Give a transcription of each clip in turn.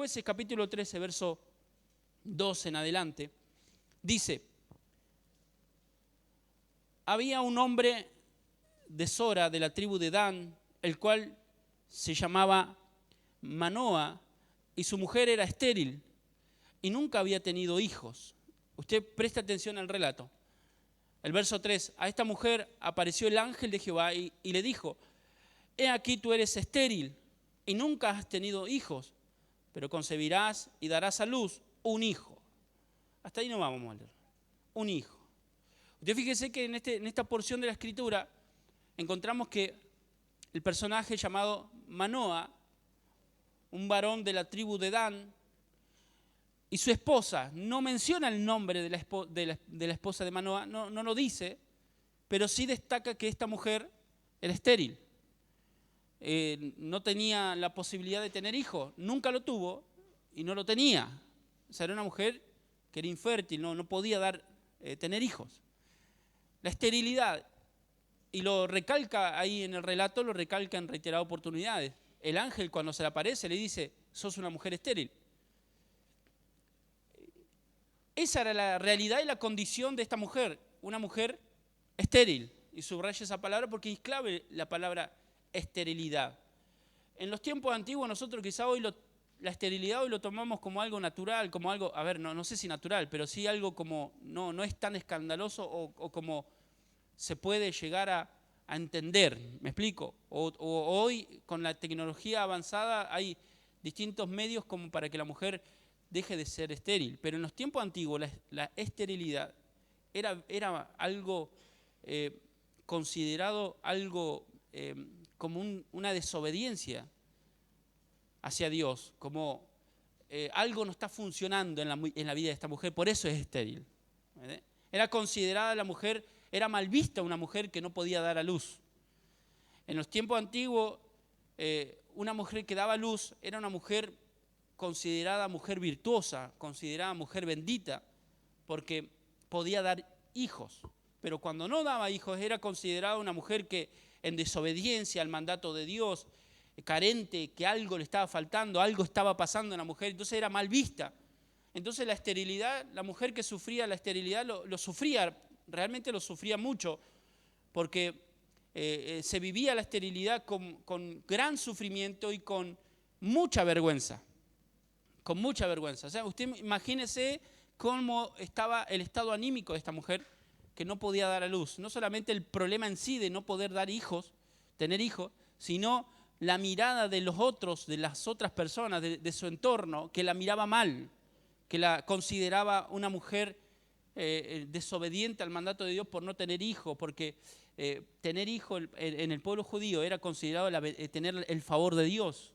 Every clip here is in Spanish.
Jueces capítulo 13, verso 2 en adelante, dice: había un hombre de Sora, de la tribu de Dan, el cual se llamaba Manoa, y su mujer era estéril, y nunca había tenido hijos. Usted presta atención al relato. El verso 3, a esta mujer apareció el ángel de Jehová y le dijo: he aquí tú eres estéril y nunca has tenido hijos, pero concebirás y darás a luz un hijo. Hasta ahí no vamos a leer. Un hijo. Usted fíjese que en esta porción de la Escritura encontramos que el personaje llamado Manoa, un varón de la tribu de Dan, y su esposa, no menciona el nombre de la esposa de Manoa, no lo dice, pero sí destaca que esta mujer era estéril. No tenía la posibilidad de tener hijos, nunca lo tuvo y no lo tenía. O sea, era una mujer que era infértil, no podía tener hijos. La esterilidad, y lo recalca ahí en el relato, lo recalca en reiteradas oportunidades. El ángel, cuando se le aparece, le dice: sos una mujer estéril. Esa era la realidad y la condición de esta mujer, una mujer estéril. Y subrayo esa palabra porque es clave la palabra esterilidad. En los tiempos antiguos nosotros quizá hoy la esterilidad hoy lo tomamos como algo natural, como algo, a ver, no sé si natural, pero sí algo como, no es tan escandaloso o como se puede llegar a entender, ¿me explico? O hoy con la tecnología avanzada hay distintos medios como para que la mujer deje de ser estéril, pero en los tiempos antiguos la esterilidad era algo considerado algo como una desobediencia hacia Dios, como algo no está funcionando en la vida de esta mujer, por eso es estéril. Era considerada la mujer, era mal vista una mujer que no podía dar a luz. En los tiempos antiguos, una mujer que daba luz era una mujer considerada mujer virtuosa, considerada mujer bendita, porque podía dar hijos. Pero cuando no daba hijos era considerada una mujer que en desobediencia al mandato de Dios, carente, que algo le estaba faltando, algo estaba pasando en la mujer, entonces era mal vista. Entonces la esterilidad, la mujer que sufría la esterilidad lo sufría, realmente lo sufría mucho, porque se vivía la esterilidad con gran sufrimiento y con mucha vergüenza. Con mucha vergüenza. O sea, usted imagínese cómo estaba el estado anímico de esta mujer que no podía dar a luz. No solamente el problema en sí de no poder dar hijos, tener hijos, sino la mirada de los otros, de las otras personas, de su entorno, que la miraba mal, que la consideraba una mujer desobediente al mandato de Dios por no tener hijos, porque tener hijos en el pueblo judío era considerado tener el favor de Dios.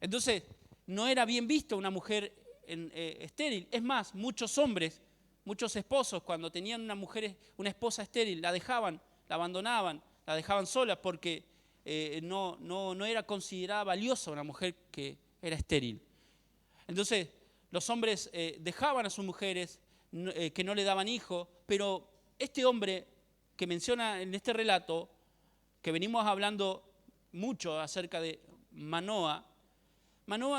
Entonces, no era bien visto una mujer estéril. Es más, muchos hombres, muchos esposos, cuando tenían una esposa estéril, la dejaban, la abandonaban, la dejaban sola porque no era considerada valiosa una mujer que era estéril. Entonces, los hombres dejaban a sus mujeres que no le daban hijos, pero este hombre que menciona en este relato, que venimos hablando mucho acerca de Manoa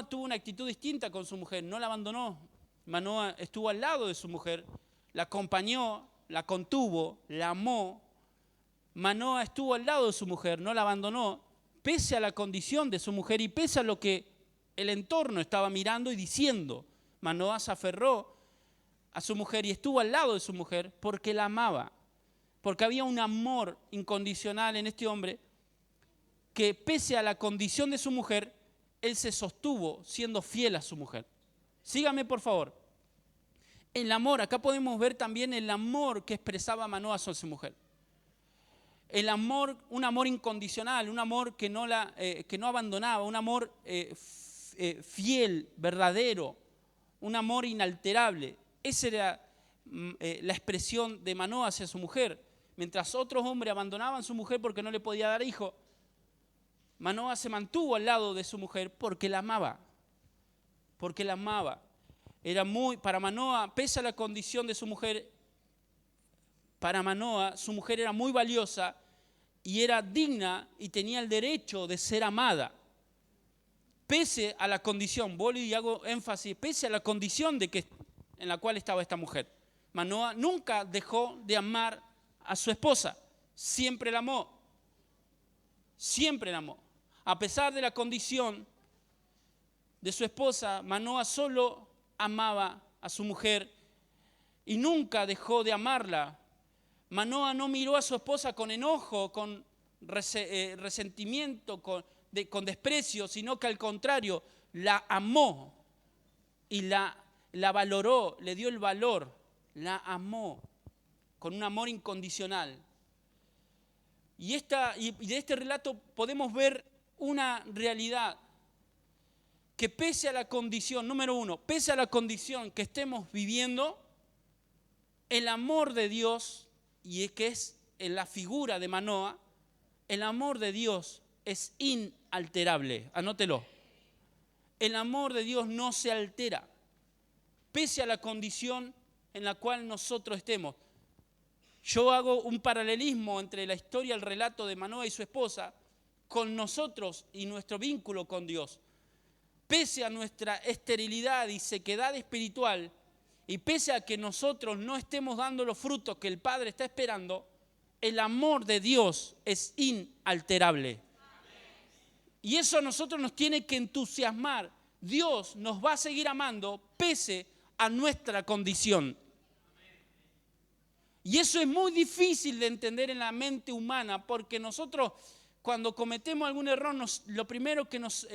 tuvo una actitud distinta con su mujer, no la abandonó. Manoa estuvo al lado de su mujer, la acompañó, la contuvo, la amó. Manoa estuvo al lado de su mujer, no la abandonó, pese a la condición de su mujer y pese a lo que el entorno estaba mirando y diciendo. Manoa se aferró a su mujer y estuvo al lado de su mujer porque la amaba, porque había un amor incondicional en este hombre que pese a la condición de su mujer, él se sostuvo siendo fiel a su mujer. Sígame, por favor. El amor, acá podemos ver también el amor que expresaba Manoa hacia su mujer. El amor, un amor incondicional, un amor que no abandonaba, un amor fiel, verdadero, un amor inalterable. Esa era la expresión de Manoa hacia su mujer. Mientras otros hombres abandonaban a su mujer porque no le podía dar hijo, Manoa se mantuvo al lado de su mujer porque la amaba. Porque la amaba. Para Manoa, pese a la condición de su mujer, para Manoa, su mujer era muy valiosa y era digna y tenía el derecho de ser amada. pese a la condición, vuelvo y hago énfasis, pese a la condición en la cual estaba esta mujer, Manoa nunca dejó de amar a su esposa, siempre la amó, siempre la amó. A pesar de la condición de su esposa, Manoa solo amaba a su mujer y nunca dejó de amarla. Manoa no miró a su esposa con enojo, con resentimiento, con desprecio, sino que al contrario, la amó y la valoró, le dio el valor, la amó con un amor incondicional. Y de este relato podemos ver una realidad, que pese a la condición, número uno, pese a la condición que estemos viviendo, el amor de Dios, y que es en la figura de Manoa, el amor de Dios es inalterable, anótelo. El amor de Dios no se altera, pese a la condición en la cual nosotros estemos. Yo hago un paralelismo entre la historia, el relato de Manoa y su esposa, con nosotros y nuestro vínculo con Dios. Pese a nuestra esterilidad y sequedad espiritual, y pese a que nosotros no estemos dando los frutos que el Padre está esperando, el amor de Dios es inalterable. Y eso a nosotros nos tiene que entusiasmar. Dios nos va a seguir amando pese a nuestra condición. Y eso es muy difícil de entender en la mente humana, porque nosotros cuando cometemos algún error, lo primero que nos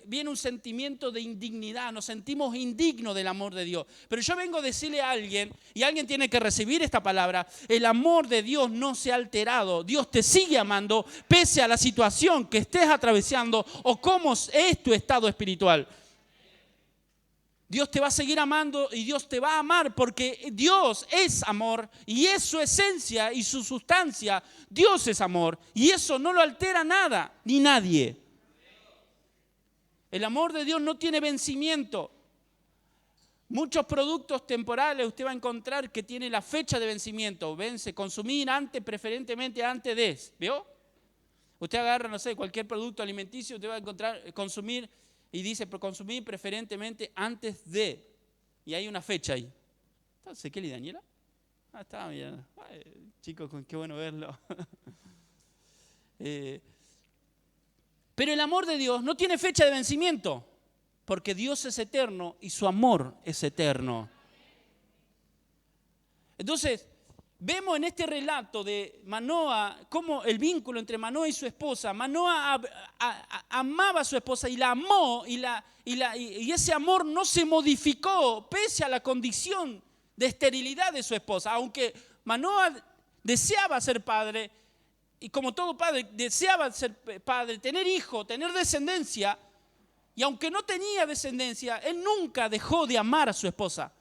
viene un sentimiento de indignidad, nos sentimos indignos del amor de Dios. Pero yo vengo a decirle a alguien, y alguien tiene que recibir esta palabra, el amor de Dios no se ha alterado. Dios te sigue amando pese a la situación que estés atravesando o cómo es tu estado espiritual. Dios te va a seguir amando y Dios te va a amar porque Dios es amor y es su esencia y su sustancia. Dios es amor y eso no lo altera nada ni nadie. El amor de Dios no tiene vencimiento. Muchos productos temporales usted va a encontrar que tiene la fecha de vencimiento. Vence, consumir antes, preferentemente antes de. ¿Vio? Usted agarra, no sé, cualquier producto alimenticio, usted va a encontrar consumir. Y dice, consumir preferentemente antes de. Y hay una fecha ahí. ¿Está Ezequiel y Daniela? Está bien. Ay, chicos, qué bueno verlo. Pero el amor de Dios no tiene fecha de vencimiento. Porque Dios es eterno y su amor es eterno. Entonces, vemos en este relato de Manoa, cómo el vínculo entre Manoa y su esposa. Manoa amaba a su esposa y la amó y ese amor no se modificó pese a la condición de esterilidad de su esposa. Aunque Manoa deseaba ser padre y como todo padre deseaba ser padre, tener hijo, tener descendencia, y aunque no tenía descendencia, él nunca dejó de amar a su esposa.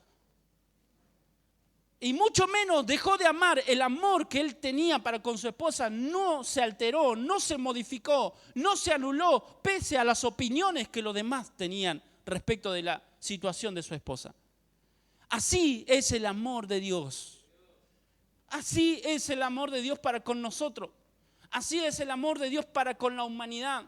Y mucho menos dejó de amar. El amor que él tenía para con su esposa no se alteró, no se modificó, no se anuló, pese a las opiniones que los demás tenían respecto de la situación de su esposa. Así es el amor de Dios. Así es el amor de Dios para con nosotros. Así es el amor de Dios para con la humanidad.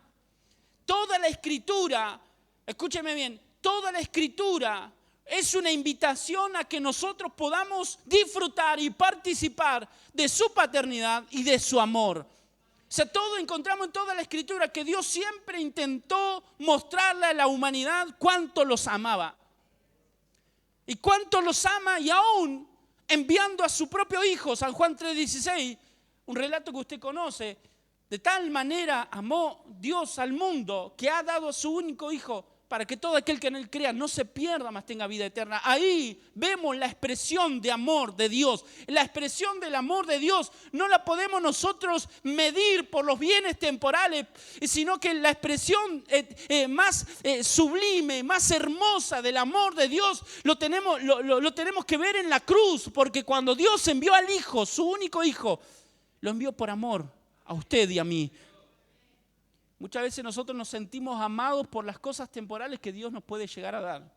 Toda la Escritura, escúcheme bien, toda la Escritura es una invitación a que nosotros podamos disfrutar y participar de su paternidad y de su amor. O sea, todo encontramos en toda la Escritura que Dios siempre intentó mostrarle a la humanidad cuánto los amaba. Y cuánto los ama y aún enviando a su propio Hijo, San Juan 3:16, un relato que usted conoce. De tal manera amó Dios al mundo que ha dado a su único Hijo para que todo aquel que en él crea no se pierda, mas tenga vida eterna. Ahí vemos la expresión de amor de Dios. La expresión del amor de Dios no la podemos nosotros medir por los bienes temporales, sino que la expresión más sublime, más hermosa del amor de Dios lo tenemos que ver en la cruz, porque cuando Dios envió al Hijo, su único Hijo, lo envió por amor a usted y a mí. Muchas veces nosotros nos sentimos amados por las cosas temporales que Dios nos puede llegar a dar.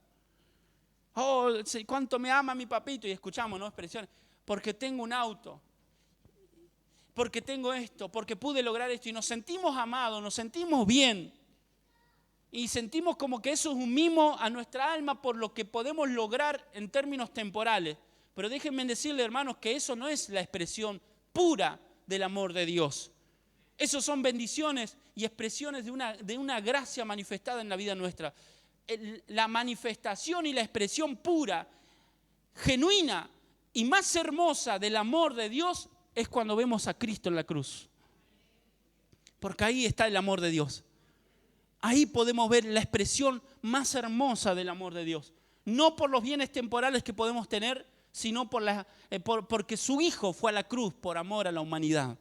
Oh, cuánto me ama mi papito. Y escuchamos, ¿no? Expresiones. Porque tengo un auto. Porque tengo esto. Porque pude lograr esto. Y nos sentimos amados, nos sentimos bien. y sentimos como que eso es un mimo a nuestra alma por lo que podemos lograr en términos temporales. Pero déjenme decirle, hermanos, que eso no es la expresión pura del amor de Dios. Esos son bendiciones y expresiones de una gracia manifestada en la vida nuestra. La manifestación y la expresión pura, genuina y más hermosa del amor de Dios es cuando vemos a Cristo en la cruz. Porque ahí está el amor de Dios. Ahí podemos ver la expresión más hermosa del amor de Dios. No por los bienes temporales que podemos tener, sino porque su Hijo fue a la cruz por amor a la humanidad.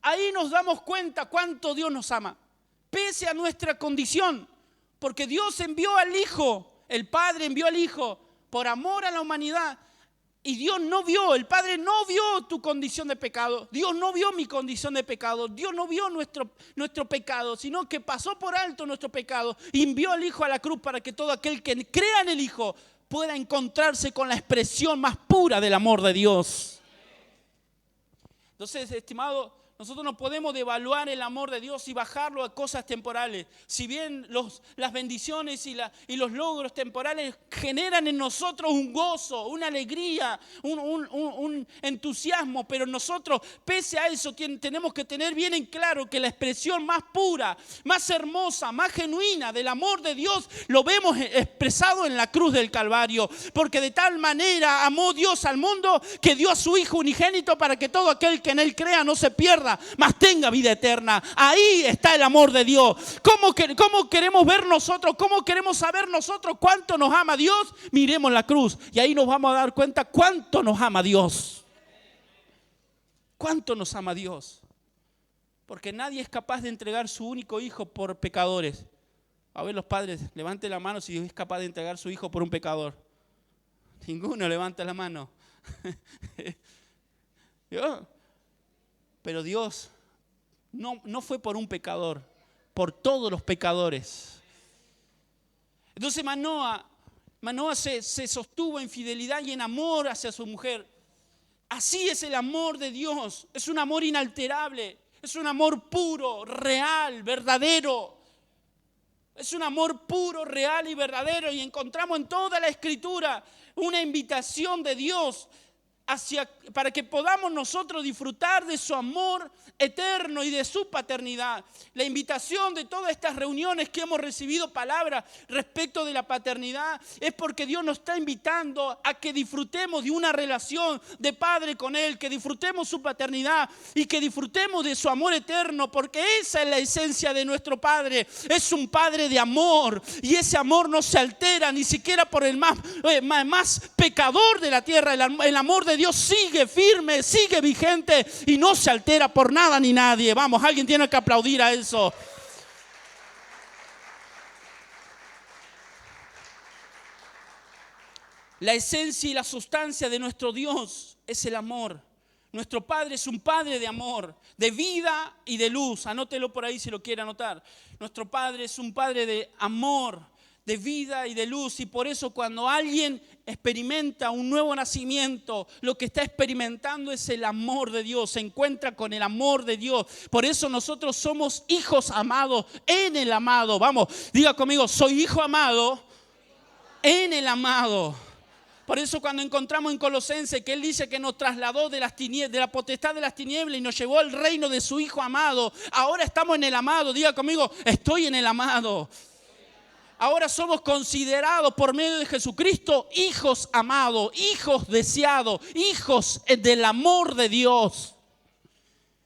Ahí nos damos cuenta cuánto Dios nos ama, pese a nuestra condición. Porque Dios envió al Hijo, el Padre envió al Hijo por amor a la humanidad. Y Dios no vio, el Padre no vio tu condición de pecado. Dios no vio mi condición de pecado. Dios no vio nuestro pecado, sino que pasó por alto nuestro pecado y envió al Hijo a la cruz para que todo aquel que crea en el Hijo pueda encontrarse con la expresión más pura del amor de Dios. Entonces, estimado, nosotros no podemos devaluar el amor de Dios y bajarlo a cosas temporales. Si bien las bendiciones y los logros temporales generan en nosotros un gozo, una alegría, un entusiasmo, pero nosotros, pese a eso, tenemos que tener bien en claro que la expresión más pura, más hermosa, más genuina del amor de Dios lo vemos expresado en la cruz del Calvario. Porque de tal manera amó Dios al mundo que dio a su Hijo unigénito para que todo aquel que en Él crea no se pierda, mas tenga vida eterna. Ahí está el amor de Dios. ¿Cómo queremos ver nosotros? ¿Cómo queremos saber nosotros cuánto nos ama Dios? Miremos la cruz y ahí nos vamos a dar cuenta cuánto nos ama Dios. ¿Cuánto nos ama Dios? Porque nadie es capaz de entregar su único hijo por pecadores. A ver, los padres, levanten la mano si es capaz de entregar su hijo por un pecador. Ninguno levanta la mano. ¿Yo? Pero Dios no fue por un pecador, por todos los pecadores. Entonces Manoa se sostuvo en fidelidad y en amor hacia su mujer. Así es el amor de Dios. Es un amor inalterable. Es un amor puro, real, verdadero. Es un amor puro, real y verdadero. Y encontramos en toda la Escritura una invitación de Dios para que podamos nosotros disfrutar de su amor eterno y de su paternidad. La invitación de todas estas reuniones que hemos recibido palabras respecto de la paternidad es porque Dios nos está invitando a que disfrutemos de una relación de padre con Él, que disfrutemos su paternidad y que disfrutemos de su amor eterno, porque esa es la esencia de nuestro Padre. Es un Padre de amor y ese amor no se altera ni siquiera por el más pecador de la tierra. El amor de Dios sigue firme, sigue vigente y no se altera por nada ni nadie. Vamos, alguien tiene que aplaudir a eso. La esencia y la sustancia de nuestro Dios es el amor. Nuestro Padre es un Padre de amor, de vida y de luz. Anótelo por ahí si lo quiere anotar. Nuestro Padre es un Padre de amor, de vida y de luz. Y por eso cuando alguien experimenta un nuevo nacimiento, lo que está experimentando es el amor de Dios. Se encuentra con el amor de Dios. Por eso nosotros somos hijos amados en el amado. Vamos, diga conmigo, soy hijo amado en el amado. Por eso cuando encontramos en Colosenses que Él dice que nos trasladó de la potestad de las tinieblas y nos llevó al reino de su Hijo amado. Ahora estamos en el amado. Diga conmigo, estoy en el amado. Ahora somos considerados por medio de Jesucristo hijos amados, hijos deseados, hijos del amor de Dios.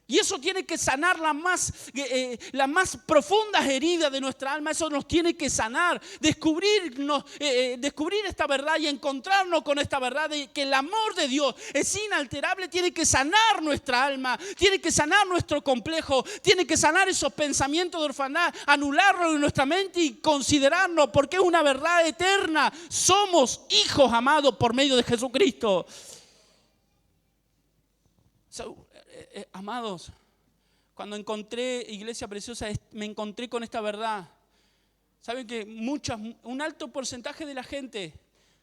Y eso tiene que sanar las más profundas heridas de nuestra alma. Eso nos tiene que sanar, descubrir esta verdad y encontrarnos con esta verdad de que el amor de Dios es inalterable. Tiene que sanar nuestra alma, tiene que sanar nuestro complejo, tiene que sanar esos pensamientos de orfandad, anularlo en nuestra mente y considerarnos, porque es una verdad eterna. Somos hijos amados por medio de Jesucristo. Amados, cuando encontré Iglesia Preciosa, me encontré con esta verdad. Saben que un alto porcentaje de la gente,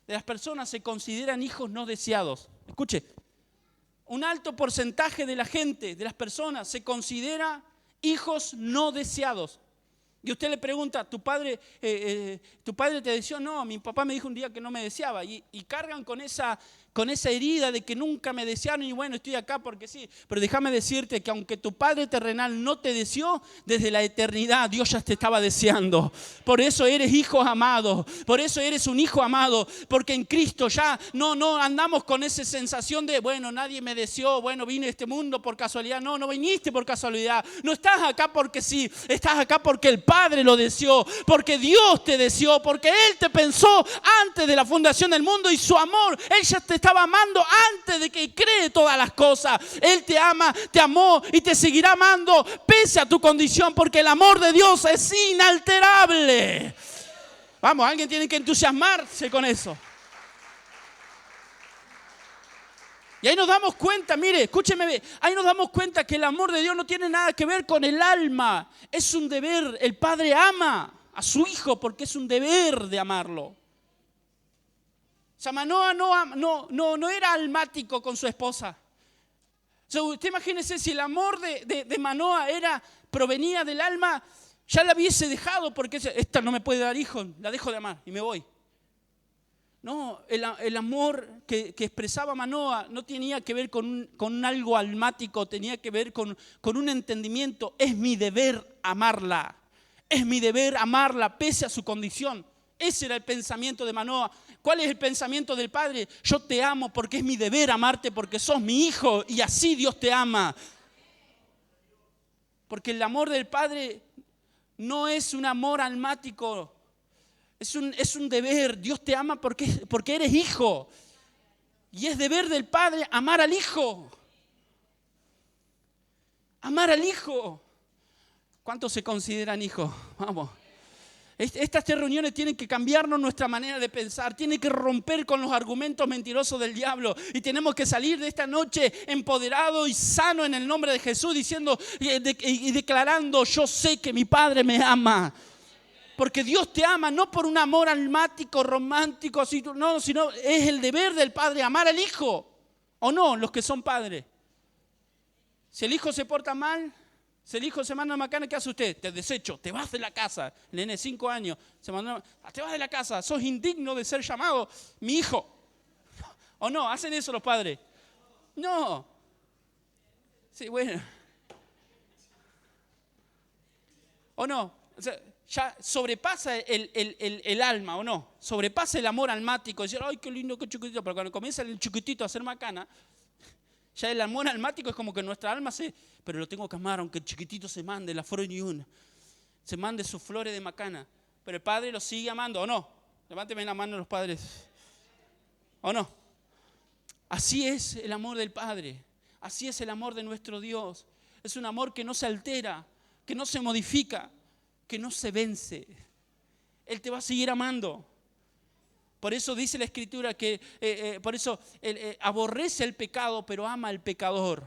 de las personas, se consideran hijos no deseados. Escuche, un alto porcentaje de la gente, de las personas, se considera hijos no deseados. Y usted le pregunta, ¿tu padre te deseó? No, mi papá me dijo un día que no me deseaba. Y cargan con esa herida de que nunca me desearon y bueno, estoy acá porque sí. Pero déjame decirte que aunque tu padre terrenal no te deseó, desde la eternidad Dios ya te estaba deseando. Por eso eres hijo amado, por eso eres un hijo amado, porque en Cristo ya no andamos con esa sensación de, bueno, nadie me deseó, bueno, vine a este mundo por casualidad. No viniste por casualidad. No estás acá porque sí, estás acá porque el Padre lo deseó, porque Dios te deseó, porque Él te pensó antes de la fundación del mundo y su amor, Él ya te estaba amando antes de que cree todas las cosas. Él te ama, te amó y te seguirá amando pese a tu condición, porque el amor de Dios es inalterable. Vamos, alguien tiene que entusiasmarse con eso. Y ahí nos damos cuenta, mire, escúcheme, ahí nos damos cuenta que el amor de Dios no tiene nada que ver con el alma. Es un deber. El Padre ama a su Hijo porque es un deber de amarlo. O sea, Manoa no era almático con su esposa. O sea, usted imagínese si el amor de Manoa provenía del alma, ya la hubiese dejado porque esta no me puede dar hijos, la dejo de amar y me voy. No, el amor que expresaba Manoa no tenía que ver con algo almático, tenía que ver con un entendimiento. Es mi deber amarla, es mi deber amarla pese a su condición. Ese era el pensamiento de Manoa. ¿Cuál es el pensamiento del Padre? Yo te amo porque es mi deber amarte, porque sos mi hijo y así Dios te ama. Porque el amor del Padre no es un amor almático. Es un deber. Dios te ama porque eres hijo. Y es deber del Padre amar al Hijo. Amar al Hijo. ¿Cuántos se consideran hijos? Vamos. Estas tres reuniones tienen que cambiarnos nuestra manera de pensar. Tienen que romper con los argumentos mentirosos del diablo. Y tenemos que salir de esta noche empoderado y sano en el nombre de Jesús, diciendo y declarando: yo sé que mi Padre me ama. Porque Dios te ama no por un amor almático, romántico, no, sino es el deber del Padre amar al Hijo. ¿O no? Los que son padres. Si el hijo se porta mal, si el hijo se manda a macana, ¿qué hace usted? Te desecho, te vas de la casa. El nene de 5 años, te vas de la casa, sos indigno de ser llamado mi hijo. ¿O no? ¿Hacen eso los padres? No. Sí, bueno. ¿O no? O sea, ya sobrepasa el alma, ¿o no? Sobrepasa el amor almático. Decir, ay, qué lindo, qué chiquitito. Pero cuando comienza el chiquitito a hacer macana, ya el amor almático es como que nuestra alma pero lo tengo que amar, aunque el chiquitito se mande la flor de una. Se mande sus flores de macana. Pero el Padre lo sigue amando, ¿o no? Levánteme la mano los padres. ¿O no? Así es el amor del Padre. Así es el amor de nuestro Dios. Es un amor que no se altera, que no se modifica, que no se vence. Él te va a seguir amando. Por eso dice la Escritura que aborrece el pecado, pero ama al pecador.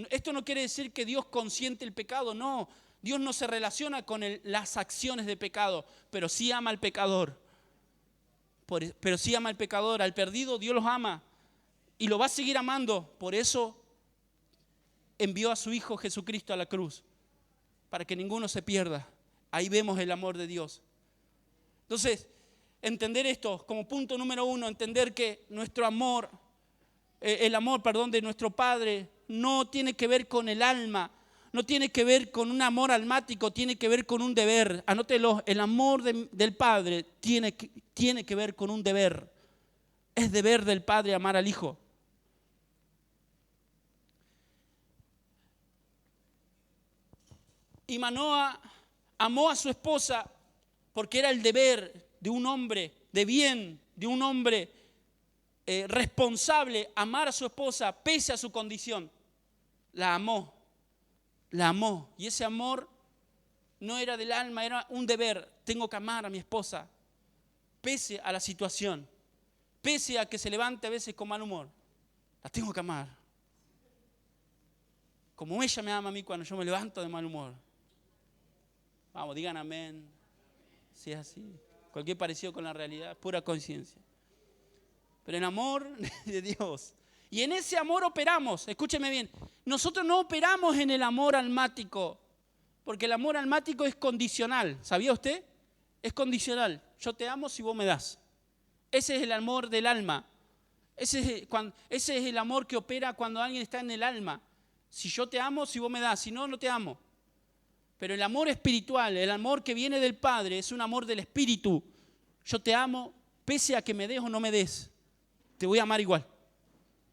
Esto no quiere decir que Dios consiente el pecado, no. Dios no se relaciona con las acciones de pecado, pero sí ama al pecador. Pero sí ama al pecador, al perdido Dios los ama y lo va a seguir amando. Por eso envió a su Hijo Jesucristo a la cruz, para que ninguno se pierda. Ahí vemos el amor de Dios. Entonces, entender esto como punto número 1, entender que nuestro amor, el amor de nuestro Padre no tiene que ver con el alma, no tiene que ver con un amor almático, tiene que ver con un deber. Anótelo, el amor del Padre tiene que ver con un deber. Es deber del Padre amar al Hijo. Y Manoa amó a su esposa porque era el deber de un hombre de bien, de un hombre responsable, amar a su esposa pese a su condición. La amó. Y ese amor no era del alma, era un deber. Tengo que amar a mi esposa pese a la situación, pese a que se levante a veces con mal humor. La tengo que amar. Como ella me ama a mí cuando yo me levanto de mal humor. Vamos, digan amén. Si es así. Cualquier parecido con la realidad, pura conciencia. Pero en amor de Dios. Y en ese amor operamos. Escúcheme bien. Nosotros no operamos en el amor almático. Porque el amor almático es condicional. ¿Sabía usted? Es condicional. Yo te amo si vos me das. Ese es el amor del alma. Ese es el amor que opera cuando alguien está en el alma. Si yo te amo, si vos me das. Si no, no te amo. Pero el amor espiritual, el amor que viene del Padre, es un amor del Espíritu. Yo te amo, pese a que me des o no me des. Te voy a amar igual.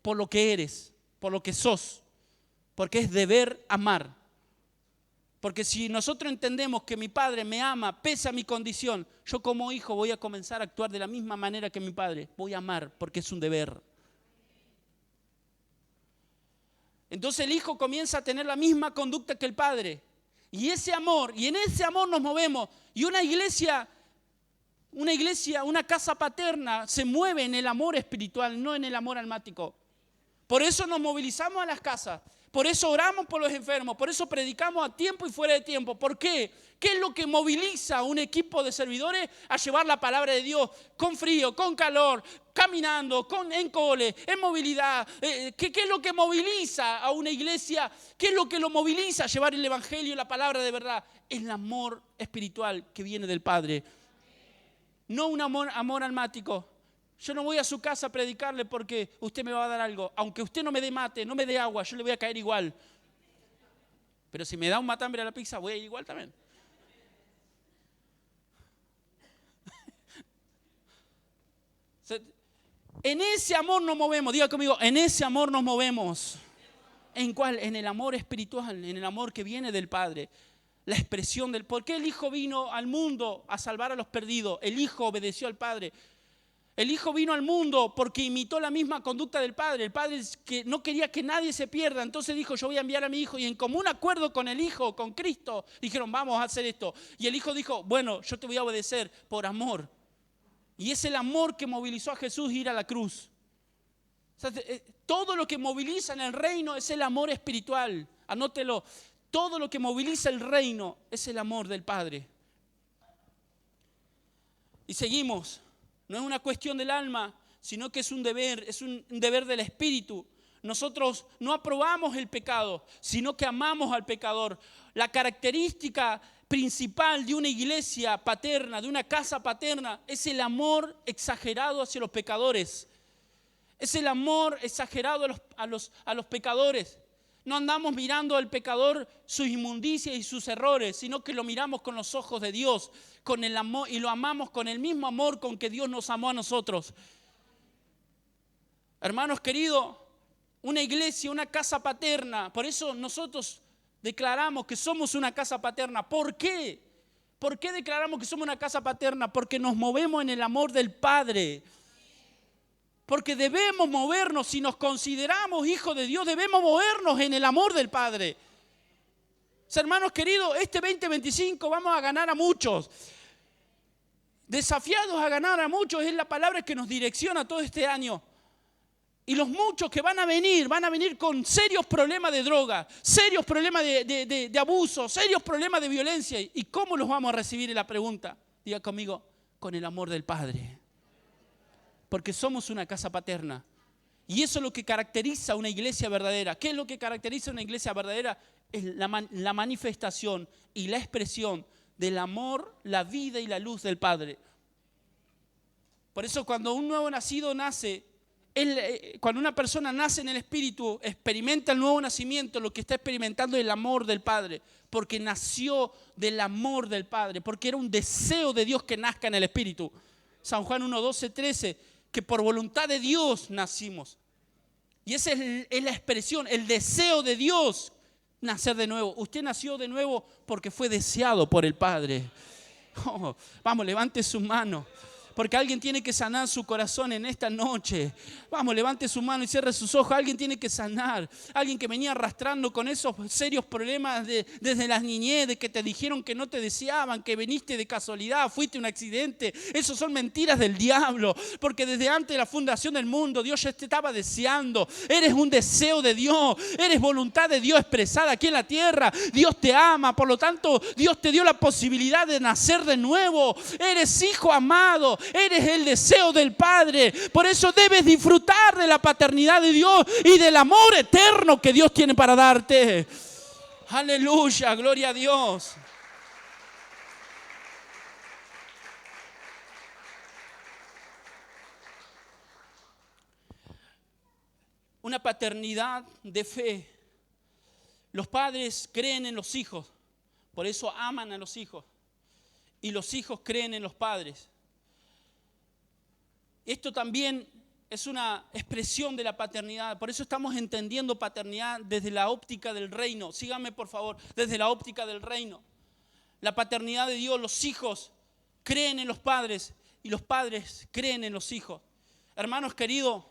Por lo que eres, por lo que sos. Porque es deber amar. Porque si nosotros entendemos que mi Padre me ama, pese a mi condición, yo como hijo voy a comenzar a actuar de la misma manera que mi Padre. Voy a amar porque es un deber. Entonces el hijo comienza a tener la misma conducta que el Padre. Y en ese amor nos movemos. Y una iglesia, una casa paterna se mueve en el amor espiritual, no en el amor almático. Por eso nos movilizamos a las casas. Por eso oramos por los enfermos, por eso predicamos a tiempo y fuera de tiempo. ¿Por qué? ¿Qué es lo que moviliza a un equipo de servidores a llevar la palabra de Dios con frío, con calor, caminando, en cole, en movilidad? ¿Qué es lo que moviliza a una iglesia? ¿Qué es lo que lo moviliza a llevar el evangelio y la palabra de verdad? El amor espiritual que viene del Padre. No un amor almático. Yo no voy a su casa a predicarle porque usted me va a dar algo. Aunque usted no me dé mate, no me dé agua, yo le voy a caer igual. Pero si me da un matambre a la pizza, voy a ir igual también. En ese amor nos movemos. Diga conmigo, en ese amor nos movemos. ¿En cuál? En el amor espiritual, en el amor que viene del Padre. La expresión del... ¿Por qué el Hijo vino al mundo a salvar a los perdidos? El Hijo obedeció al Padre. El Hijo vino al mundo porque imitó la misma conducta del Padre. El Padre que no quería que nadie se pierda. Entonces dijo, yo voy a enviar a mi Hijo. Y en común acuerdo con el Hijo, con Cristo, dijeron, vamos a hacer esto. Y el Hijo dijo, bueno, yo te voy a obedecer por amor. Y es el amor que movilizó a Jesús a ir a la cruz. O sea, todo lo que moviliza en el reino es el amor espiritual. Anótelo. Todo lo que moviliza el reino es el amor del Padre. Y seguimos. No es una cuestión del alma, sino que es un deber del espíritu. Nosotros no aprobamos el pecado, sino que amamos al pecador. La característica principal de una iglesia paterna, de una casa paterna, es el amor exagerado hacia los pecadores. Es el amor exagerado a los pecadores. No andamos mirando al pecador sus inmundicias y sus errores, sino que lo miramos con los ojos de Dios, con el amor, y lo amamos con el mismo amor con que Dios nos amó a nosotros. Hermanos queridos, una iglesia, una casa paterna, por eso nosotros declaramos que somos una casa paterna. ¿Por qué? ¿Por qué declaramos que somos una casa paterna? Porque nos movemos en el amor del Padre. Porque debemos movernos, si nos consideramos hijos de Dios, debemos movernos en el amor del Padre. Hermanos queridos, este 2025 vamos a ganar a muchos. Desafiados a ganar a muchos es la palabra que nos direcciona todo este año. Y los muchos que van a venir con serios problemas de droga, serios problemas de abuso, serios problemas de violencia. ¿Y cómo los vamos a recibir? Es la pregunta. Diga conmigo, con el amor del Padre. Porque somos una casa paterna. Y eso es lo que caracteriza a una iglesia verdadera. ¿Qué es lo que caracteriza a una iglesia verdadera? Es la manifestación y la expresión del amor, la vida y la luz del Padre. Por eso cuando un nuevo nacido nace, cuando una persona nace en el Espíritu, experimenta el nuevo nacimiento, lo que está experimentando es el amor del Padre. Porque nació del amor del Padre. Porque era un deseo de Dios que nazca en el Espíritu. San Juan 1, 12, 13. Que por voluntad de Dios nacimos. Y esa es la expresión, el deseo de Dios, nacer de nuevo. Usted nació de nuevo porque fue deseado por el Padre. Oh, vamos, levante su mano. Porque alguien tiene que sanar su corazón en esta noche. Vamos, levante su mano y cierre sus ojos. Alguien tiene que sanar. Alguien que venía arrastrando con esos serios problemas desde la niñez, de que te dijeron que no te deseaban, que viniste de casualidad, fuiste un accidente. Esos son mentiras del diablo. Porque desde antes de la fundación del mundo, Dios ya te estaba deseando. Eres un deseo de Dios. Eres voluntad de Dios expresada aquí en la tierra. Dios te ama. Por lo tanto, Dios te dio la posibilidad de nacer de nuevo. Eres hijo amado. Eres el deseo del Padre. Por eso debes disfrutar de la paternidad de Dios y del amor eterno que Dios tiene para darte. Aleluya, gloria a Dios. Una paternidad de fe. Los padres creen en los hijos, por eso aman a los hijos. Y los hijos creen en los padres. Esto también es una expresión de la paternidad. Por eso estamos entendiendo paternidad desde la óptica del reino. Síganme, por favor, desde la óptica del reino. La paternidad de Dios, los hijos creen en los padres y los padres creen en los hijos. Hermanos queridos,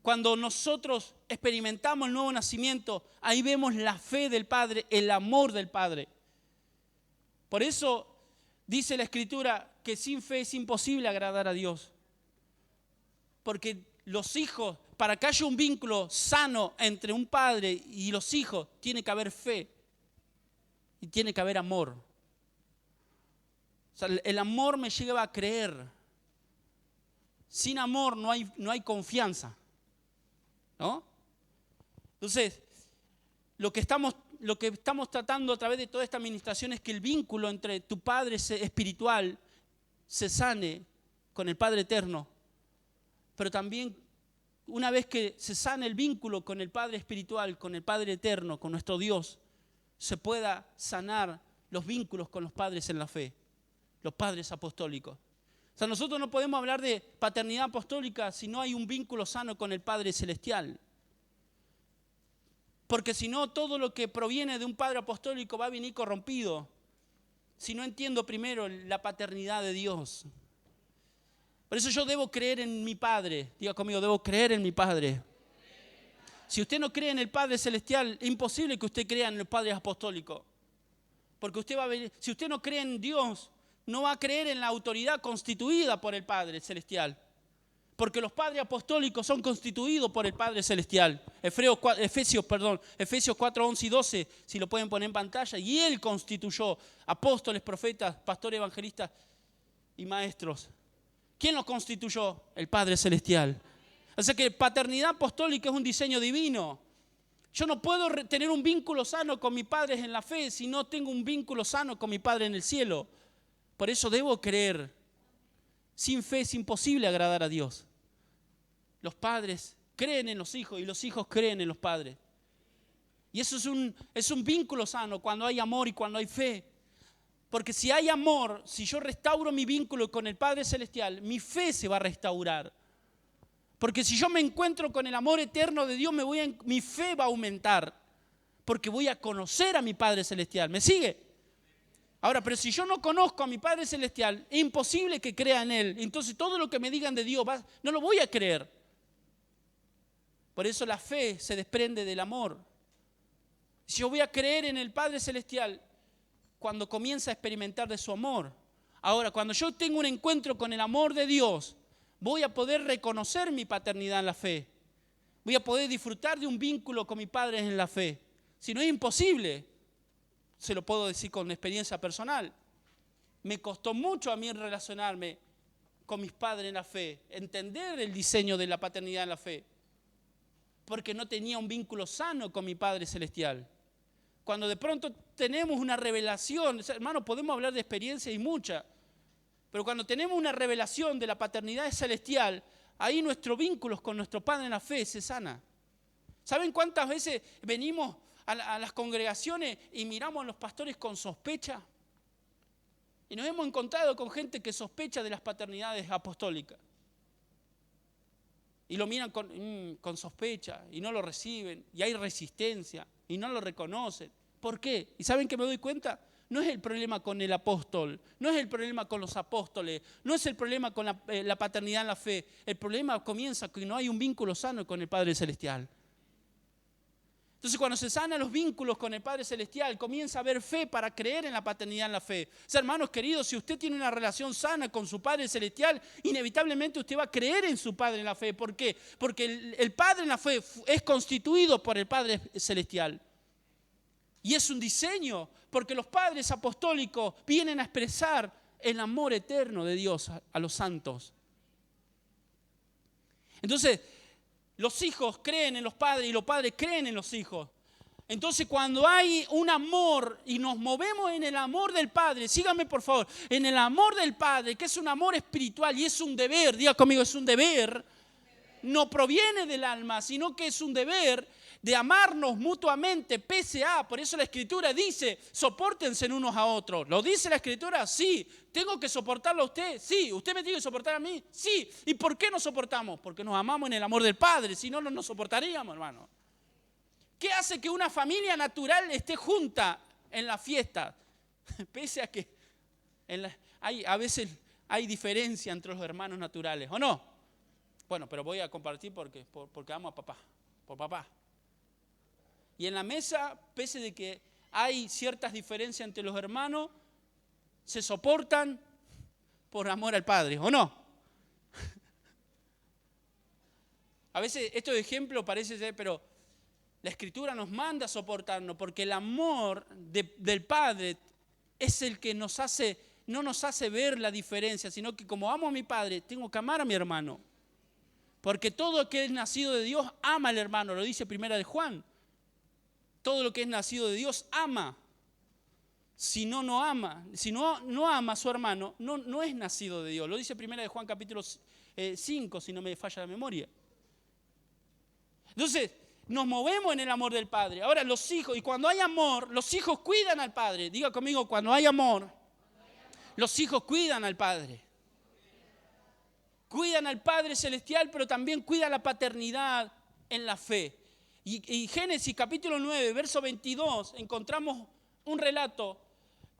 cuando nosotros experimentamos el nuevo nacimiento, ahí vemos la fe del Padre, el amor del Padre. Por eso dice la Escritura que sin fe es imposible agradar a Dios. Porque los hijos, para que haya un vínculo sano entre un padre y los hijos, tiene que haber fe y tiene que haber amor. O sea, el amor me lleva a creer. Sin amor no hay confianza, ¿no? Entonces, lo que estamos tratando a través de toda esta administración es que el vínculo entre tu Padre espiritual se sane con el Padre eterno. Pero también, una vez que se sane el vínculo con el Padre espiritual, con el Padre eterno, con nuestro Dios, se pueda sanar los vínculos con los padres en la fe, los padres apostólicos. O sea, nosotros no podemos hablar de paternidad apostólica si no hay un vínculo sano con el Padre celestial. Porque si no, todo lo que proviene de un Padre apostólico va a venir corrompido. Si no entiendo primero la paternidad de Dios. Por eso yo debo creer en mi Padre. Diga conmigo, debo creer en mi Padre. Si usted no cree en el Padre celestial, es imposible que usted crea en el Padre apostólico. Porque usted va a venir, si usted no cree en Dios, no va a creer en la autoridad constituida por el Padre celestial. Porque los padres apostólicos son constituidos por el Padre celestial. Efesios 4, 11 y 12, si lo pueden poner en pantalla. Y Él constituyó apóstoles, profetas, pastores, evangelistas y maestros. ¿Quién los constituyó? El Padre celestial. O sea que paternidad apostólica es un diseño divino. Yo no puedo tener un vínculo sano con mi Padre en la fe si no tengo un vínculo sano con mi Padre en el cielo. Por eso debo creer. Sin fe es imposible agradar a Dios. Los padres creen en los hijos y los hijos creen en los padres. Y eso es un vínculo sano cuando hay amor y cuando hay fe. Porque si hay amor, si yo restauro mi vínculo con el Padre Celestial, mi fe se va a restaurar. Porque si yo me encuentro con el amor eterno de Dios, mi fe va a aumentar. Porque voy a conocer a mi Padre Celestial. ¿Me sigue? Ahora, pero si yo no conozco a mi Padre Celestial, es imposible que crea en Él. Entonces todo lo que me digan de Dios, no lo voy a creer. Por eso la fe se desprende del amor. Si yo voy a creer en el Padre Celestial, cuando comienza a experimentar de su amor. Ahora, cuando yo tengo un encuentro con el amor de Dios, voy a poder reconocer mi paternidad en la fe. Voy a poder disfrutar de un vínculo con mi Padre en la fe. Si no es imposible, se lo puedo decir con experiencia personal. Me costó mucho a mí relacionarme con mis padres en la fe, entender el diseño de la paternidad en la fe, porque no tenía un vínculo sano con mi Padre Celestial. Cuando de pronto tenemos una revelación, hermano, podemos hablar de experiencia y mucha, pero cuando tenemos una revelación de la paternidad celestial, ahí nuestros vínculos con nuestro Padre en la fe se sana. ¿Saben cuántas veces venimos a las congregaciones y miramos a los pastores con sospecha? Y nos hemos encontrado con gente que sospecha de las paternidades apostólicas. Y lo miran con sospecha y no lo reciben, y hay resistencia y no lo reconocen. ¿Por qué? ¿Y saben qué me doy cuenta? No es el problema con el apóstol, no es el problema con los apóstoles, no es el problema con la paternidad en la fe. El problema comienza que no hay un vínculo sano con el Padre Celestial. Entonces, cuando se sanan los vínculos con el Padre Celestial, comienza a haber fe para creer en la paternidad en la fe. O sea, hermanos queridos, si usted tiene una relación sana con su Padre Celestial, inevitablemente usted va a creer en su Padre en la fe. ¿Por qué? Porque el Padre en la fe es constituido por el Padre Celestial. Y es un diseño, porque los padres apostólicos vienen a expresar el amor eterno de Dios a los santos. Entonces, los hijos creen en los padres y los padres creen en los hijos. Entonces, cuando hay un amor y nos movemos en el amor del Padre, síganme por favor, en el amor del Padre, que es un amor espiritual y es un deber, diga conmigo, es un deber, no proviene del alma, sino que es un deber de amarnos mutuamente, pese a, por eso la Escritura dice, sopórtense unos a otros. ¿Lo dice la Escritura? Sí. ¿Tengo que soportarlo a usted? Sí. ¿Usted me tiene que soportar a mí? Sí. ¿Y por qué nos soportamos? Porque nos amamos en el amor del Padre, si no, no nos soportaríamos, hermano. ¿Qué hace que una familia natural esté junta en la fiesta? Pese a que a veces hay diferencia entre los hermanos naturales, ¿o no? Bueno, pero voy a compartir porque amo a papá, por papá. Y en la mesa, pese de que hay ciertas diferencias entre los hermanos, se soportan por amor al Padre, ¿o no? A veces estos ejemplos parece ser, pero la Escritura nos manda a soportarnos porque el amor del Padre es el que no nos hace ver la diferencia, sino que como amo a mi Padre, tengo que amar a mi hermano. Porque todo lo que es nacido de Dios ama al hermano, lo dice Primera de Juan. Todo lo que es nacido de Dios ama. Si no ama. Si no ama a su hermano, no es nacido de Dios. Lo dice Primera de Juan capítulo 5, si no me falla la memoria. Entonces, nos movemos en el amor del Padre. Ahora los hijos, y cuando hay amor, los hijos cuidan al Padre. Diga conmigo, cuando hay amor, los hijos cuidan al Padre. Cuidan al Padre Celestial, pero también cuidan la paternidad en la fe. Y Génesis capítulo 9, verso 22, encontramos un relato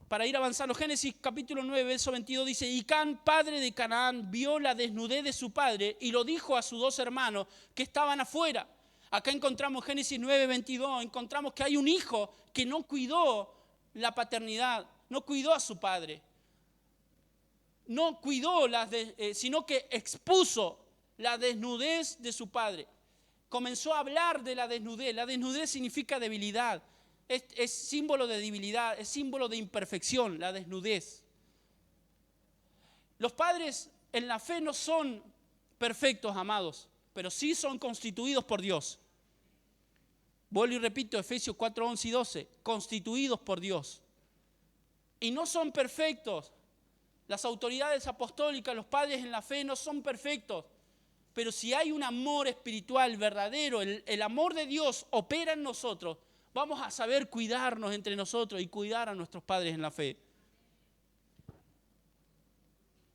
para ir avanzando. Génesis capítulo 9, verso 22 dice, y Can, padre de Canaán, vio la desnudez de su padre y lo dijo a sus dos hermanos que estaban afuera. Acá encontramos Génesis 9, 22, encontramos que hay un hijo que no cuidó la paternidad, no cuidó a su padre. No cuidó, sino que expuso la desnudez de su padre. Comenzó a hablar de la desnudez. La desnudez significa debilidad. Es símbolo de debilidad, es símbolo de imperfección, la desnudez. Los padres en la fe no son perfectos, amados, pero sí son constituidos por Dios. Vuelvo y repito, Efesios 4, 11 y 12, constituidos por Dios. Y no son perfectos. Las autoridades apostólicas, los padres en la fe no son perfectos. Pero si hay un amor espiritual verdadero, el amor de Dios opera en nosotros, vamos a saber cuidarnos entre nosotros y cuidar a nuestros padres en la fe.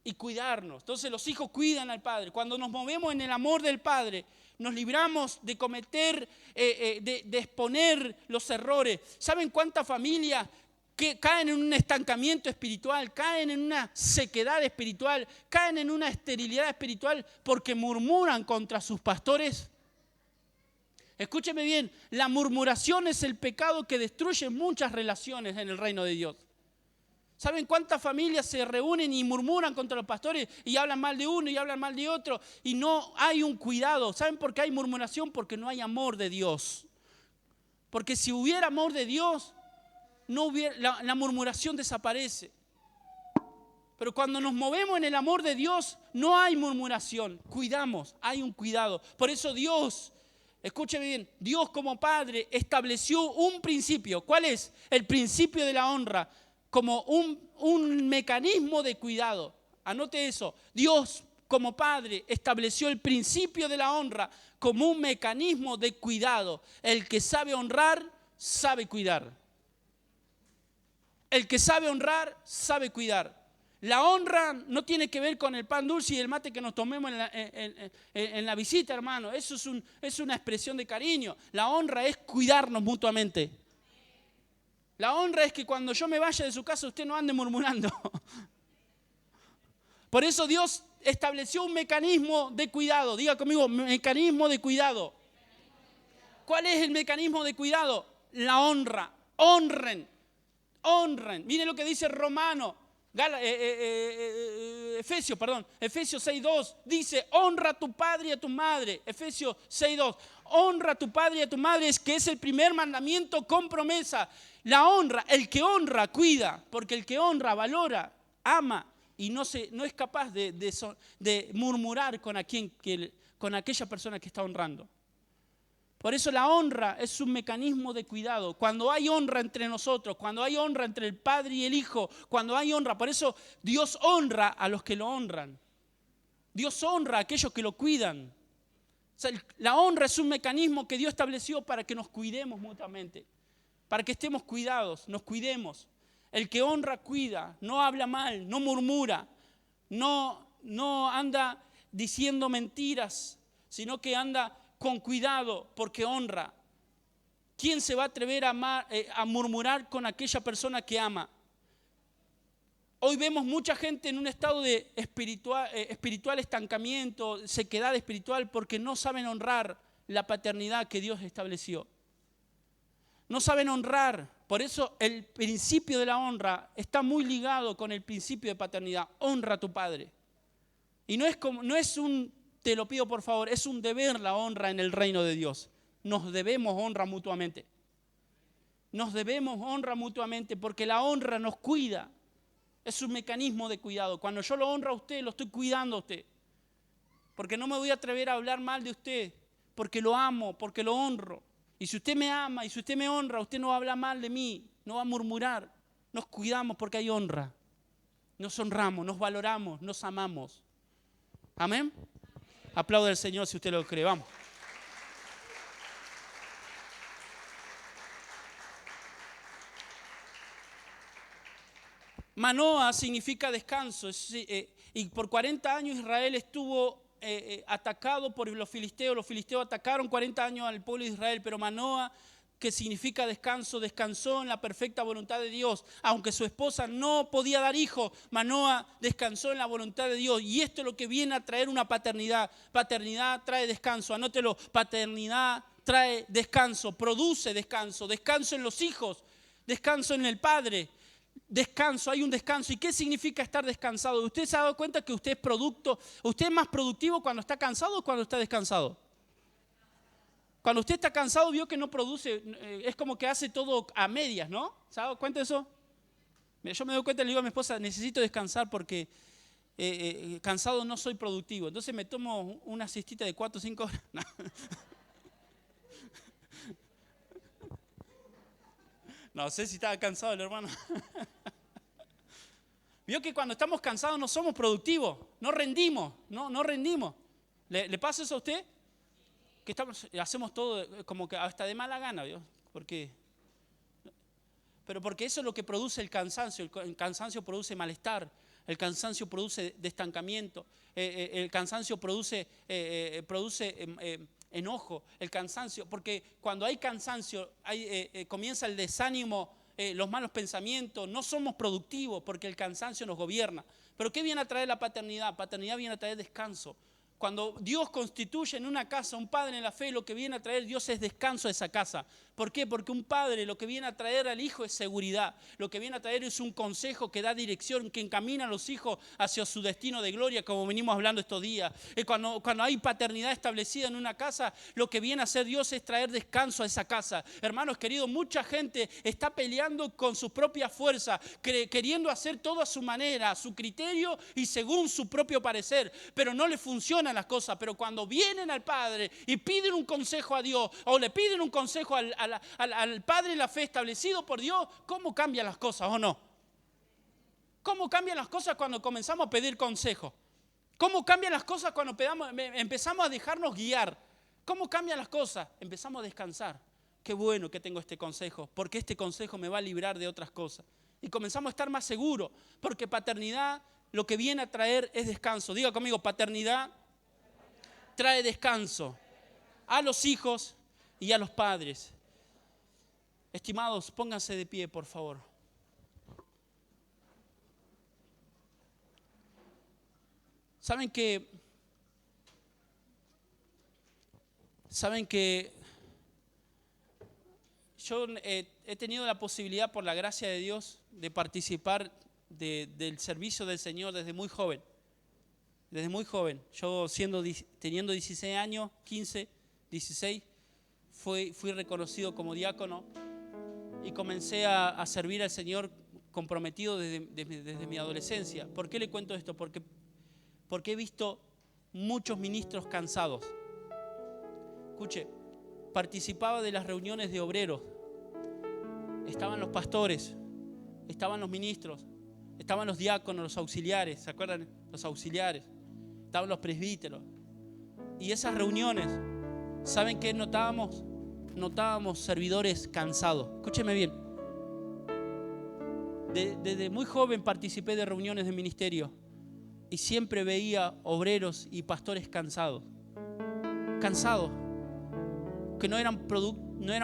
Y cuidarnos. Entonces los hijos cuidan al Padre. Cuando nos movemos en el amor del Padre, nos libramos de cometer, de exponer los errores. ¿Saben cuántas familias que caen en un estancamiento espiritual, caen en una sequedad espiritual, caen en una esterilidad espiritual porque murmuran contra sus pastores? Escúcheme bien, la murmuración es el pecado que destruye muchas relaciones en el reino de Dios. ¿Saben cuántas familias se reúnen y murmuran contra los pastores y hablan mal de uno y hablan mal de otro y no hay un cuidado? ¿Saben por qué hay murmuración? Porque no hay amor de Dios. Porque si hubiera amor de Dios, la murmuración desaparece. Pero cuando nos movemos en el amor de Dios, no hay murmuración. Cuidamos, hay un cuidado. Por eso Dios, escúcheme bien, Dios como Padre estableció un principio. ¿Cuál es? El principio de la honra, como un mecanismo de cuidado. Anote eso. Dios como Padre estableció el principio de la honra como un mecanismo de cuidado. El que sabe honrar, sabe cuidar. El que sabe honrar, sabe cuidar. La honra no tiene que ver con el pan dulce y el mate que nos tomemos en la visita, hermano. Eso es una expresión de cariño. La honra es cuidarnos mutuamente. La honra es que cuando yo me vaya de su casa usted no ande murmurando. Por eso Dios estableció un mecanismo de cuidado. Diga conmigo, mecanismo de cuidado. ¿Cuál es el mecanismo de cuidado? La honra. Honren. Miren lo que dice Efesios 6:2. Dice, honra a tu padre y a tu madre. Efesios 6:2. Honra a tu padre y a tu madre, que es el primer mandamiento con promesa. La honra, el que honra, cuida, porque el que honra, valora, ama y no es capaz de murmurar con aquella persona que está honrando. Por eso la honra es un mecanismo de cuidado. Cuando hay honra entre nosotros, cuando hay honra entre el Padre y el Hijo, cuando hay honra, por eso Dios honra a los que lo honran. Dios honra a aquellos que lo cuidan. O sea, la honra es un mecanismo que Dios estableció para que nos cuidemos mutuamente, para que estemos cuidados, nos cuidemos. El que honra cuida, no habla mal, no murmura, no anda diciendo mentiras, sino que anda con cuidado porque honra. ¿Quién se va a atrever a murmurar con aquella persona que ama? Hoy vemos mucha gente en un estado de espiritual estancamiento, sequedad espiritual, porque no saben honrar la paternidad que Dios estableció. No saben honrar. Por eso el principio de la honra está muy ligado con el principio de paternidad. Honra a tu padre. Y no es un te lo pido por favor, es un deber la honra en el reino de Dios. Nos debemos honra mutuamente. Nos debemos honra mutuamente porque la honra nos cuida. Es un mecanismo de cuidado. Cuando yo lo honro a usted, lo estoy cuidando a usted. Porque no me voy a atrever a hablar mal de usted, porque lo amo, porque lo honro. Y si usted me ama y si usted me honra, usted no va a hablar mal de mí, no va a murmurar. Nos cuidamos porque hay honra. Nos honramos, nos valoramos, nos amamos. Amén. Aplaude al Señor si usted lo cree. Vamos. Manoah significa descanso. Y por 40 años Israel estuvo atacado por los filisteos. Los filisteos atacaron 40 años al pueblo de Israel, pero Manoah, que significa descanso, descansó en la perfecta voluntad de Dios. Aunque su esposa no podía dar hijos, Manoah descansó en la voluntad de Dios. Y esto es lo que viene a traer una paternidad. Paternidad trae descanso, anótelo. Paternidad trae descanso, produce descanso. Descanso en los hijos, descanso en el padre. Descanso, hay un descanso. ¿Y qué significa estar descansado? ¿Usted se ha dado cuenta que usted es más productivo cuando está cansado o cuando está descansado? Cuando usted está cansado, vio que no produce, es como que hace todo a medias, ¿no? ¿Se ha dado cuenta de eso? Yo me doy cuenta, le digo a mi esposa, necesito descansar porque cansado no soy productivo. Entonces me tomo una siestita de 4 o 5 horas. No sé si estaba cansado el hermano. Vio que cuando estamos cansados no somos productivos, no rendimos, no rendimos. ¿Le pasa eso a usted? Que hacemos todo como que hasta de mala gana, ¿vio? Pero porque eso es lo que produce el cansancio. El cansancio produce malestar, el cansancio produce estancamiento, el cansancio produce enojo, el cansancio, porque cuando hay cansancio comienza el desánimo, los malos pensamientos, no somos productivos porque el cansancio nos gobierna. Pero ¿qué viene a traer la paternidad? Paternidad viene a traer descanso. Cuando Dios constituye en una casa un padre en la fe, lo que viene a traer Dios es descanso a esa casa. ¿Por qué? Porque un padre lo que viene a traer al hijo es seguridad. Lo que viene a traer es un consejo que da dirección, que encamina a los hijos hacia su destino de gloria, como venimos hablando estos días. Cuando hay paternidad establecida en una casa, lo que viene a hacer Dios es traer descanso a esa casa. Hermanos queridos, mucha gente está peleando con su propia fuerza, queriendo hacer todo a su manera, a su criterio y según su propio parecer, pero no le funcionan las cosas. Pero cuando vienen al Padre y piden un consejo a Dios o le piden un consejo al Padre en la fe establecido por Dios, ¿cómo cambian las cosas o no? ¿Cómo cambian las cosas cuando comenzamos a pedir consejo? ¿Cómo cambian las cosas cuando empezamos a dejarnos guiar? ¿Cómo cambian las cosas? Empezamos a descansar. Qué bueno que tengo este consejo, porque este consejo me va a librar de otras cosas. Y comenzamos a estar más seguros, porque paternidad lo que viene a traer es descanso. Diga conmigo, paternidad trae descanso a los hijos y a los padres. Estimados, pónganse de pie, por favor. ¿Saben que yo he tenido la posibilidad, por la gracia de Dios, de participar del servicio del Señor desde muy joven? Desde muy joven. Yo teniendo 16 años, 15, 16, fui reconocido como diácono y comencé a servir al Señor comprometido desde mi adolescencia. ¿Por qué le cuento esto? Porque he visto muchos ministros cansados. Escuche, participaba de las reuniones de obreros. Estaban los pastores, estaban los ministros, estaban los diáconos, los auxiliares, ¿se acuerdan? Los auxiliares, estaban los presbíteros. Y esas reuniones, ¿saben qué notábamos? Notábamos servidores cansados. Escúcheme bien. Desde muy joven participé de reuniones de ministerio y siempre veía obreros y pastores cansados. Cansados, que no eran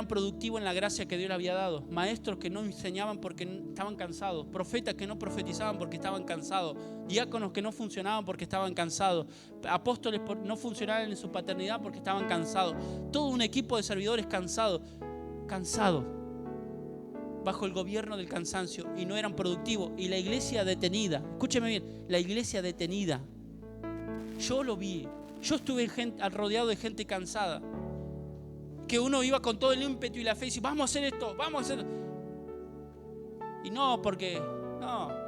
productivos en la gracia que Dios les había dado. Maestros que no enseñaban porque estaban cansados. Profetas que no profetizaban porque estaban cansados. Diáconos que no funcionaban porque estaban cansados. Apóstoles no funcionaban en su paternidad porque estaban cansados. Todo un equipo de servidores cansados. Bajo el gobierno del cansancio, y no eran productivos. Y la iglesia detenida. Escúcheme bien, la iglesia detenida. Yo lo vi. Yo estuve rodeado de gente cansada. Que uno iba con todo el ímpetu y la fe y decía, vamos a hacer esto, vamos a hacer. Y no, porque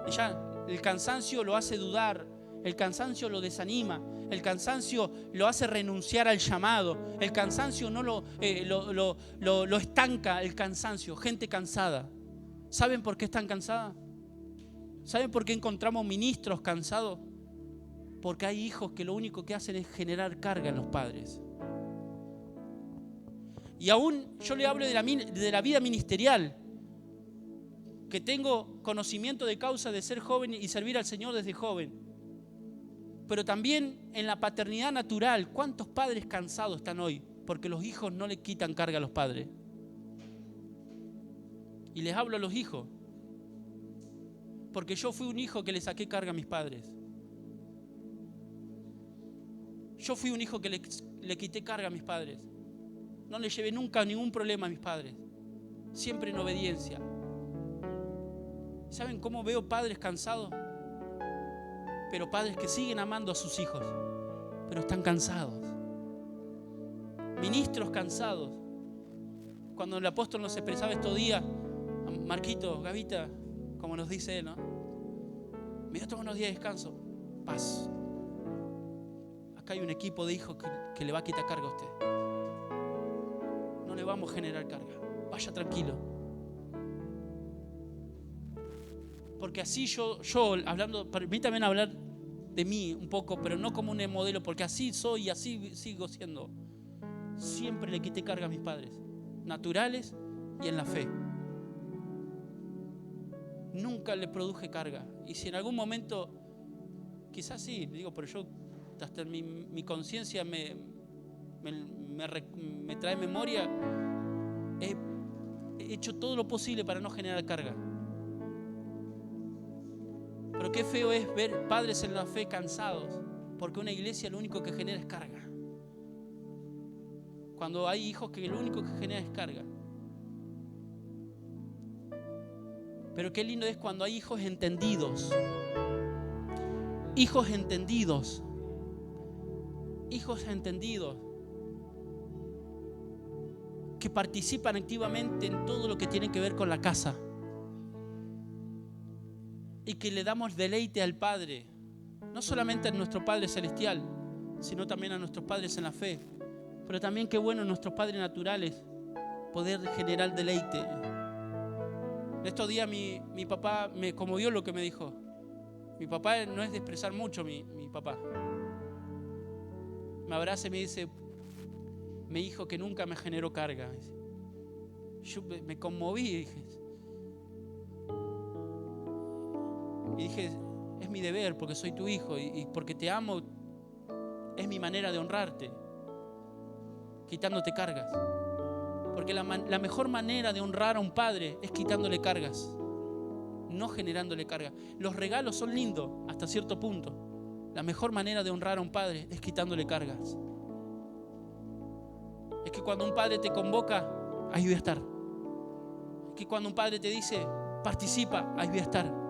ya el cansancio lo hace dudar, el cansancio lo desanima, el cansancio lo hace renunciar al llamado, el cansancio no lo estanca, el cansancio, gente cansada. ¿Saben por qué están cansadas? ¿Saben por qué encontramos ministros cansados? Porque hay hijos que lo único que hacen es generar carga en los padres. Y aún yo le hablo de la vida ministerial, que tengo conocimiento de causa de ser joven y servir al Señor desde joven. Pero también en la paternidad natural, ¿cuántos padres cansados están hoy? Porque los hijos no le quitan carga a los padres. Y les hablo a los hijos, porque yo fui un hijo que le saqué carga a mis padres. Yo fui un hijo que le quité carga a mis padres. No le llevé nunca ningún problema a mis padres. Siempre en obediencia. ¿Saben cómo veo padres cansados? Pero padres que siguen amando a sus hijos, pero están cansados. Ministros cansados. Cuando el apóstol nos expresaba estos días, Marquito, Gavita, como nos dice él, ¿no? Me dio todos unos días de descanso. Paz. Acá hay un equipo de hijos que le va a quitar carga a usted. No le vamos a generar carga. Vaya tranquilo. Porque así yo hablando, permítame hablar de mí un poco, pero no como un modelo, porque así soy y así sigo siendo. Siempre le quité carga a mis padres, naturales y en la fe. Nunca le produje carga. Y si en algún momento, quizás sí, digo, pero yo hasta mi conciencia me trae memoria, he hecho todo lo posible para no generar carga. Pero qué feo es ver padres en la fe cansados, porque una iglesia lo único que genera es carga. Cuando hay hijos que lo único que genera es carga. Pero qué lindo es cuando hay hijos entendidos. Hijos entendidos. Hijos entendidos. Que participan activamente en todo lo que tiene que ver con la casa. Y que le damos deleite al Padre. No solamente a nuestro Padre Celestial, sino también a nuestros padres en la fe. Pero también qué bueno nuestros padres naturales poder generar deleite. Estos días mi papá me conmovió lo que me dijo. Mi papá no es de expresar mucho, mi papá. Me abraza y me dice, me dijo que nunca me generó carga. Yo me conmoví y dije, es mi deber porque soy tu hijo y porque te amo, es mi manera de honrarte, quitándote cargas. Porque la mejor manera de honrar a un padre es quitándole cargas, no generándole cargas. Los regalos son lindos hasta cierto punto. La mejor manera de honrar a un padre es quitándole cargas. Es que cuando un padre te convoca, ahí voy a estar. Es que cuando un padre te dice, participa, ahí voy a estar.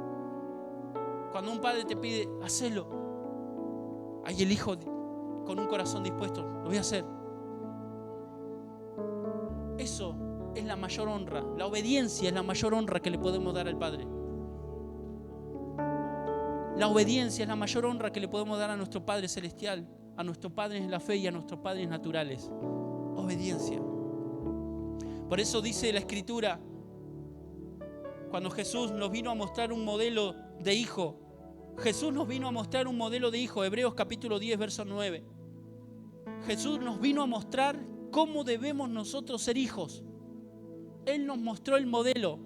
Cuando un padre te pide, hacelo, ahí el hijo con un corazón dispuesto, lo voy a hacer. Eso es la mayor honra. La obediencia es la mayor honra que le podemos dar al Padre. La obediencia es la mayor honra que le podemos dar a nuestro Padre Celestial, a nuestros padres en la fe y a nuestros padres naturales. Obediencia. Por eso dice la Escritura, cuando Jesús nos vino a mostrar un modelo de hijo, Jesús nos vino a mostrar un modelo de hijo, Hebreos capítulo 10, verso 9. Jesús nos vino a mostrar cómo debemos nosotros ser hijos. Él nos mostró el modelo,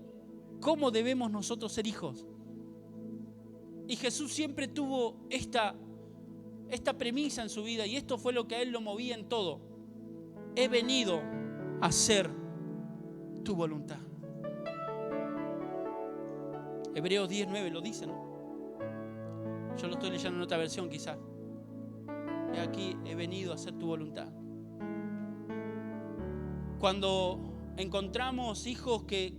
cómo debemos nosotros ser hijos. Y Jesús siempre tuvo esta premisa en su vida, y esto fue lo que a Él lo movía en todo. He venido a hacer tu voluntad. Hebreos 10, 9 lo dice, ¿no? Yo lo estoy leyendo en otra versión quizás. He aquí, he venido a hacer tu voluntad. Cuando encontramos hijos que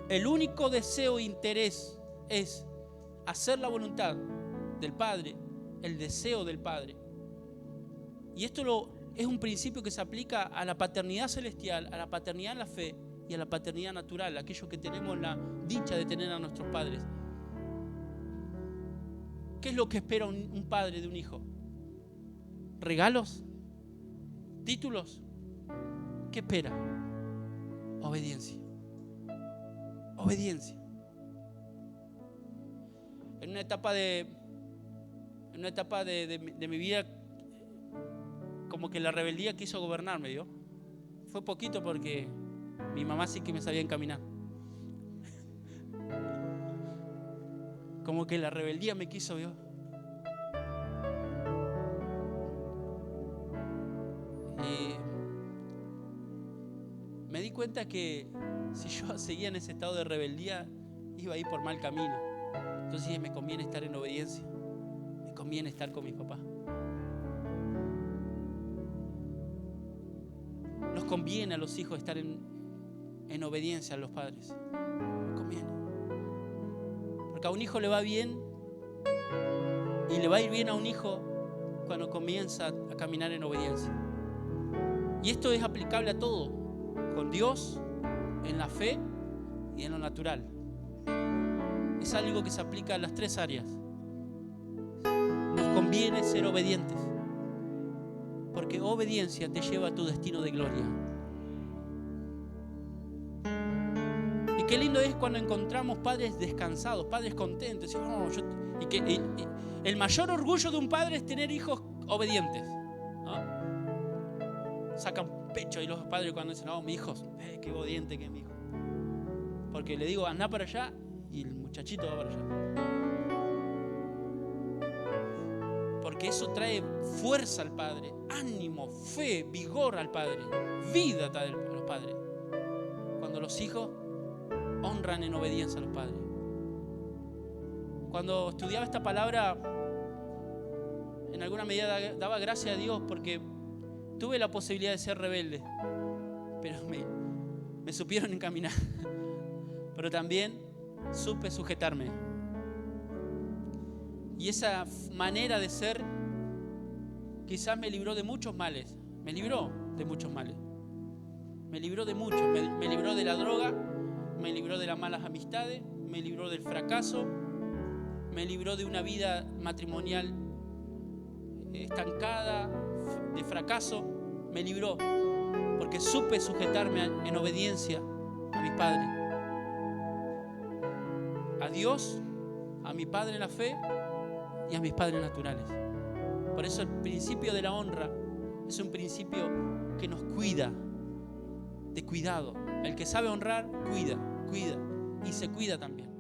el único deseo e interés es hacer la voluntad del Padre, el deseo del Padre. Y esto es un principio que se aplica a la paternidad celestial, a la paternidad en la fe y a la paternidad natural, aquellos que tenemos la dicha de tener a nuestros padres. ¿Qué es lo que espera un padre de un hijo? ¿Regalos? ¿Títulos? ¿Qué espera? Obediencia. Obediencia. En una etapa de mi vida, como que la rebeldía quiso gobernarme, ¿vio? Fue poquito porque mi mamá sí que me sabía encaminar. Como que la rebeldía me quiso, ¿vio? Y me di cuenta que si yo seguía en ese estado de rebeldía, iba a ir por mal camino. Entonces me conviene estar en obediencia. Me conviene estar con mis papás. Nos conviene a los hijos estar en obediencia a los padres. Nos conviene. Porque a un hijo le va bien, y le va a ir bien a un hijo cuando comienza a caminar en obediencia. Y esto es aplicable a todo, con Dios, en la fe y en lo natural. Es algo que se aplica a las tres áreas. Nos conviene ser obedientes, porque obediencia te lleva a tu destino de gloria. Y qué lindo es cuando encontramos padres descansados, padres contentos. El mayor orgullo de un padre es tener hijos obedientes, ¿no? Sacan pecho y los padres cuando dicen, mi hijo, qué obediente que es mi hijo. Porque le digo, anda para allá, y el muchachito va para allá. Porque eso trae fuerza al padre, ánimo, fe, vigor al padre, vida a los padres. Cuando los hijos honran en obediencia a los padres. Cuando estudiaba esta palabra, en alguna medida daba gracias a Dios porque tuve la posibilidad de ser rebelde, pero me supieron encaminar. Pero también supe sujetarme. Y esa manera de ser quizás me libró de muchos males. Me libró de muchos males. Me libró de muchos. Me libró de la droga, me libró de las malas amistades, me libró del fracaso, me libró de una vida matrimonial estancada, de fracaso. Me libró porque supe sujetarme en obediencia a mis padres, a Dios, a mi Padre en la fe y a mis padres naturales. Por eso el principio de la honra es un principio que nos cuida, de cuidado. El que sabe honrar, cuida y se cuida también.